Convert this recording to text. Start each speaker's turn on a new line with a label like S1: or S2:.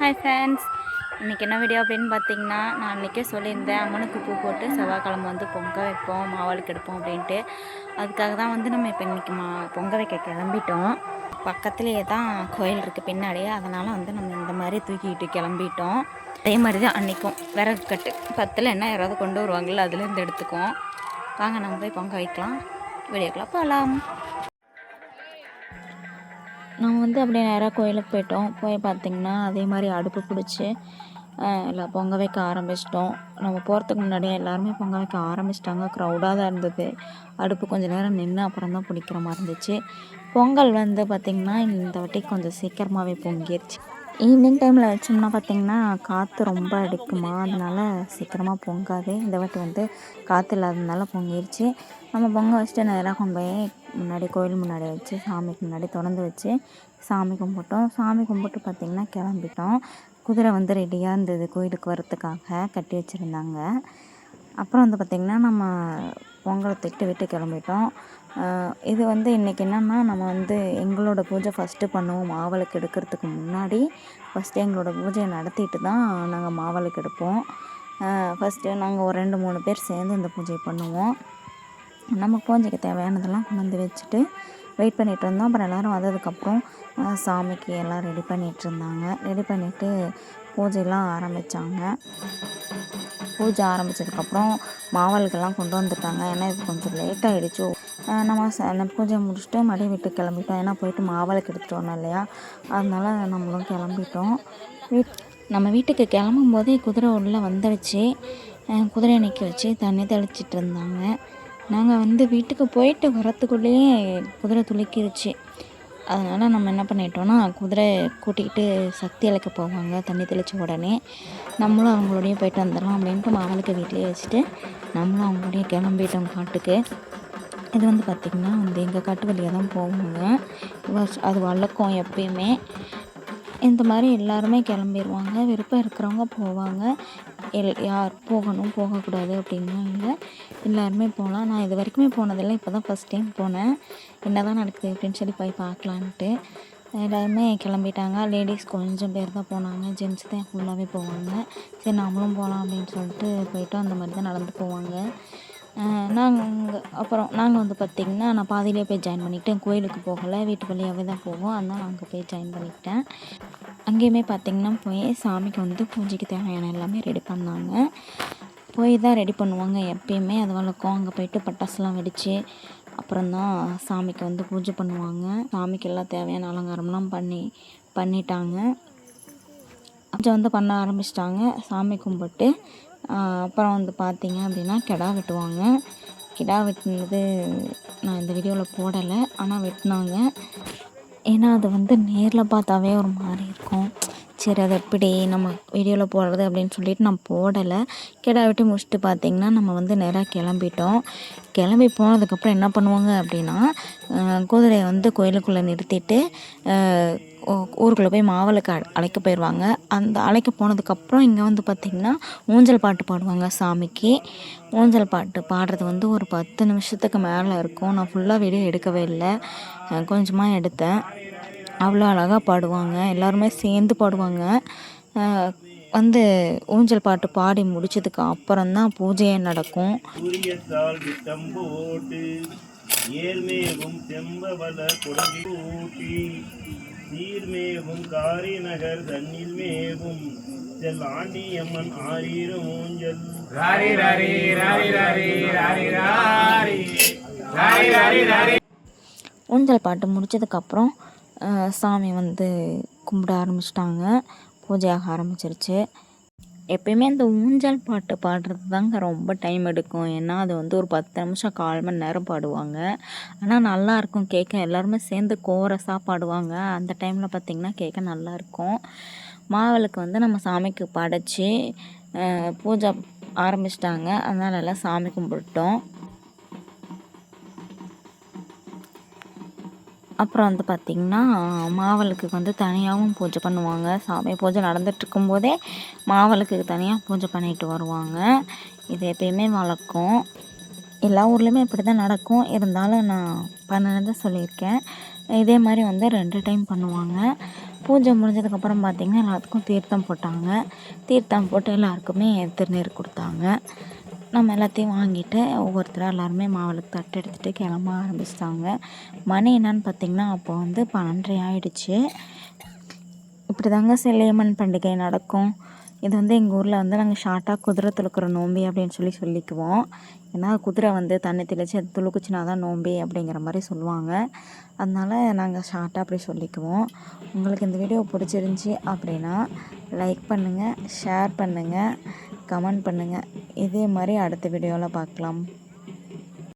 S1: Hi friends, இன்றைக்கி என்ன video அப்படின்னு பார்த்தீங்கன்னா, நான் அன்றைக்கே சொல்லியிருந்தேன் அம்மனுக்கு பூ போட்டு செவ்வாய்க்கிழமை வந்து பொங்க வைப்போம், மாவாளுக்கு எடுப்போம் அப்படின்ட்டு. அதுக்காக தான் வந்து நம்ம இப்போ இன்றைக்கி பொங்க வைக்க கிளம்பிட்டோம். பக்கத்துலேயே தான் கோயில் இருக்குது பின்னாடியே, அதனால் வந்து நம்ம இந்த மாதிரி தூக்கிட்டு கிளம்பிட்டோம். அதே மாதிரி தான் அன்றைக்கும் விறகு கட்டு பத்தில் என்ன யாராவது கொண்டு வருவாங்களோ அதுலேருந்து எடுத்துக்குவோம். வாங்க நம்ம போய் பொங்க வைக்கலாம். வீடியோக்கெலாம் போகலாம். நாங்கள் வந்து அப்படியே நேராக கோயிலுக்கு போயிட்டோம். போய் பார்த்திங்கன்னா அதே மாதிரி அடுப்பு பிடிச்சி எல்லாம் பொங்க வைக்க ஆரம்பிச்சிட்டோம். நம்ம போகிறதுக்கு முன்னாடியே எல்லாருமே பொங்க வைக்க ஆரம்பிச்சிட்டாங்க. க்ரௌடாக தான் இருந்தது. அடுப்பு கொஞ்சம் நேரம் நின்று அப்புறம் தான் பிடிக்கிற மாதிரி இருந்துச்சு. பொங்கல் வந்து பார்த்திங்கன்னா இந்த வாட்டி கொஞ்சம் சீக்கிரமாகவே பொங்கிருச்சு. ஈவினிங் டைமில் வச்சோம்னா பார்த்திங்கன்னா காற்று ரொம்ப அடிக்குமா, அதனால் சீக்கிரமாக பொங்காது. இந்த வாட்டி வந்து காற்று இல்லாததுனால பொங்கிருச்சு. நம்ம பொங்க வச்சுட்டு நேராக கொண்டு போய் முன்னாடி கோயில் முன்னாடி வச்சு சாமிக்கு முன்னாடி திறந்து வச்சு சாமி கும்பிட்டோம். சாமி கும்பிட்டு பார்த்திங்கன்னா கிளம்பிட்டோம். குதிரை வந்து ரெடியாக இருந்தது கோயிலுக்கு வரத்துக்காக கட்டி வச்சுருந்தாங்க. அப்புறம் வந்து பார்த்திங்கன்னா நம்ம பொங்கலை தூக்கிட்டு விட்டு கிளம்பிட்டோம். இது வந்து இன்றைக்கி என்னென்னா, நம்ம வந்து எங்களோட பூஜை ஃபஸ்ட்டு பண்ணுவோம். மாவிளக்கு எடுக்கிறதுக்கு முன்னாடி ஃபஸ்ட்டு எங்களோட பூஜையை நடத்திட்டு தான் நாங்கள் மாவிளக்கு எடுப்போம். ஃபஸ்ட்டு நாங்கள் ஒரு 2-3 பேர் சேர்ந்து இந்த பூஜையை பண்ணுவோம். நம்ம பூஜைக்கு தேவையானதெல்லாம் கொண்டு வந்து வச்சுட்டு வெயிட் பண்ணிகிட்டு இருந்தோம். அப்புறம் எல்லோரும் வந்ததுக்கப்புறம் சாமிக்கு எல்லாம் ரெடி பண்ணிகிட்ருந்தாங்க. ரெடி பண்ணிவிட்டு பூஜையெல்லாம் ஆரம்பித்தாங்க. பூஜை ஆரம்பித்ததுக்கப்புறம் மாவிளக்கெல்லாம் கொண்டு வந்துட்டாங்க. ஏன்னா இது கொஞ்சம் லேட் ஆகிடுச்சு. நம்ம பூஜை முடிச்சுட்டு மறுபடியும் வீட்டுக்கு கிளம்பிட்டோம். ஏன்னா போயிட்டு மாவிளக்கு எடுத்துகிட்டு வரணும் இல்லையா, அதனால் நம்மளும் கிளம்பிட்டோம். நம்ம வீட்டுக்கு கிளம்பும் போதே குதிரை உள்ளே வந்துடுச்சு. குதிரையை நிற்க வச்சு தண்ணி தெளிச்சிட்டு இருந்தாங்க. நாங்கள் வந்து வீட்டுக்கு போயிட்டு வரத்துக்குள்ளேயே குதிரை துளிக்கிருச்சு. அதனால் நம்ம என்ன பண்ணிட்டோன்னா, குதிரை கூட்டிகிட்டு சக்தி இழக்க போவாங்க தண்ணி தெளித்த உடனே. நம்மளும் அவங்களோடய போயிட்டு வந்துடலாம் அப்படின்ட்டு மாவிளக்கு வீட்டிலே வச்சுட்டு நம்மளும் அவங்களோடய கிளம்பிட்டோம் காட்டுக்கு. இது வந்து பார்த்திங்கன்னா வந்து எங்கள் காட்டு வழியாக தான் போவாங்க. அது வழக்கம் எப்பயுமே. இந்த மாதிரி எல்லாருமே கிளம்பிடுவாங்க. விருப்பம் இருக்கிறவங்க போவாங்க. யார் போகணும் போகக்கூடாது அப்படின்லாம் இல்லை, எல்லாருமே போகலாம். நான் இது வரைக்குமே போனதில்லை, இப்போ தான் ஃபஸ்ட் டைம் போனேன். என்ன தான் நடக்குது அப்படின்னு சொல்லி போய் பார்க்கலான்ட்டு எல்லாருமே கிளம்பிட்டாங்க. லேடிஸ் கொஞ்சம் பேர் தான் போனாங்க, ஜென்ட்ஸ் தான் ஃபுல்லாகவே போவாங்க. சரி நம்மளும் போகலாம் அப்படின்னு சொல்லிட்டு போயிட்டோம். அந்த மாதிரி தான் நடந்து போவாங்க. நாங்கள் வந்து பார்த்திங்கன்னா நான் பாதியிலே போய் ஜாயின் பண்ணிக்கிட்டேன். கோயிலுக்கு போகலை, வீட்டு வழியாகவே தான் போவோம். அதனால் அங்கே போய் ஜாயின் பண்ணிக்கிட்டேன். அங்கேயுமே பார்த்திங்கன்னா போய் சாமிக்கு வந்து பூஜைக்கு தேவையான எல்லாமே ரெடி பண்ணாங்க. போய் தான் ரெடி பண்ணுவாங்க எப்பயுமே, அது வழக்கம். அங்கே போயிட்டு பட்டாசுலாம் வெடித்து அப்புறம்தான் சாமிக்கு வந்து பூஜை பண்ணுவாங்க. சாமிக்கு எல்லாம் தேவையான அலங்காரம்லாம் பண்ணிட்டாங்க. பூஜை வந்து பண்ண ஆரம்பிச்சிட்டாங்க. சாமி கும்பிட்டு அப்புறம் வந்து பார்த்திங்க அப்படின்னா கிடா வெட்டுவாங்க. கிடா வெட்டினது நான் இந்த வீடியோவில் போடலை, ஆனால் வெட்டினாங்க. ஏன்னா அது வந்து நேரில் பார்த்தாவே ஒரு மாதிரி இருக்கும். சரி அது எப்படி நம்ம வீடியோவில் போடுறது அப்படின்னு சொல்லிட்டு நான் போடலை. கிடா வெட்டி முடிச்சுட்டு பார்த்திங்கன்னா நம்ம வந்து நேராக கிளம்பிட்டோம். கிளம்பி போனதுக்கப்புறம் என்ன பண்ணுவாங்க அப்படின்னா, குதிரையை வந்து கோயிலுக்குள்ளே நிறுத்திட்டு ஊருக்குள்ளே போய் மாவிளக்கு அழைக்க போயிடுவாங்க. அந்த அழைக்க போனதுக்கப்புறம் இங்கே வந்து பார்த்திங்கன்னா ஊஞ்சல் பாட்டு பாடுவாங்க சாமிக்கு. ஊஞ்சல் பாட்டு பாடுறது வந்து ஒரு 10 நிமிஷத்துக்கு மேலே இருக்கும். நான் ஃபுல்லாக வீடியோ எடுக்கவே இல்லை, கொஞ்சமாக எடுத்தேன். அவ்வளோ அழகாக பாடுவாங்க, எல்லாருமே சேர்ந்து பாடுவாங்க. வந்து ஊஞ்சல் பாட்டு பாடி முடிச்சதுக்கு அப்புறம்தான் பூஜையே நடக்கும். ஏர்மேவும் செம்பவள குடங்கி ஊட்டி நீர்மேவும் காரி நகர் தண்ணில் மேவும் செல் ஆண்டியம்மன் ஆரீரும் ஊஞ்சல் ராரி ராரி ராரி ராரி ராரி ராரி ராரி ராரி ராரி. ஊஞ்சல் பாட்டு முடிச்சதுக்கப்புறம் சாமி வந்து கும்பிட ஆரம்பிச்சிட்டாங்க. பூஜையாக ஆரம்பிச்சிருச்சு. எப்பயுமே அந்த ஊஞ்சல் பாட்டு பாடுறது தாங்க ரொம்ப டைம் எடுக்கும். ஏன்னா அது வந்து ஒரு 10 நிமிஷம் 1/4 மணி நேரம் பாடுவாங்க. ஆனால் நல்லாயிருக்கும் கேட்க. எல்லாருமே சேர்ந்து கோரஸாக பாடுவாங்க. அந்த டைமில் பார்த்திங்கன்னா கேட்க நல்லாயிருக்கும். மாவிளக்கு வந்து நம்ம சாமிக்கு படைச்சி பூஜை ஆரம்பிச்சிட்டாங்க. அதனால எல்லாம் சாமி கும்பிட்டோம். அப்புறம் வந்து பார்த்திங்கன்னா மாவிளக்குக்கு வந்து தனியாகவும் பூஜை பண்ணுவாங்க. சாமி பூஜை நடந்துகிட்ருக்கும் போதே மாவிளக்குக்கு தனியாக பூஜை பண்ணிட்டு வருவாங்க. இது எப்பயுமே வழக்கம். எல்லா ஊர்லேயுமே இப்படி தான் நடக்கும். இருந்தாலும் நான் பண்ணினதை சொல்லியிருக்கேன். இதே மாதிரி வந்து 2 டைம் பண்ணுவாங்க. பூஜை முடிஞ்சதுக்கப்புறம் பார்த்திங்கன்னா எல்லாத்துக்கும் தீர்த்தம் போட்டாங்க. தீர்த்தம் போட்டு எல்லாருக்குமே திருநீர் கொடுத்தாங்க. நம்ம எல்லாத்தையும் வாங்கிட்டு ஒவ்வொருத்தராக எல்லாருமே மாவிளக்கு தட்டு எடுத்துகிட்டு கிளம்ப ஆரம்பிச்சிட்டாங்க. மணி என்னன்னு பார்த்திங்கன்னா அப்போ வந்து 12:30 ஆயிடுச்சு. இப்படி தாங்க செல்லியம்மன் பண்டிகை நடக்கும். இது வந்து எங்கள் ஊரில் வந்து நாங்கள் ஷார்ட்டாக குதிரை துளுக்குற நோம்பி அப்படின்னு சொல்லிக்குவோம். ஏன்னா குதிரை வந்து தண்ணி தெளித்து அது துளுக்குச்சினா தான் நோம்பி அப்படிங்கிற மாதிரி சொல்லுவாங்க. அதனால் நாங்கள் ஷார்ட்டாக அப்படி சொல்லிக்குவோம். உங்களுக்கு இந்த வீடியோ பிடிச்சிருந்துச்சி அப்படின்னா லைக் பண்ணுங்கள், ஷேர் பண்ணுங்கள், கமெண்ட் பண்ணுங்கள். இதே மாதிரி அடுத்த வீடியோவில் பார்க்கலாம்.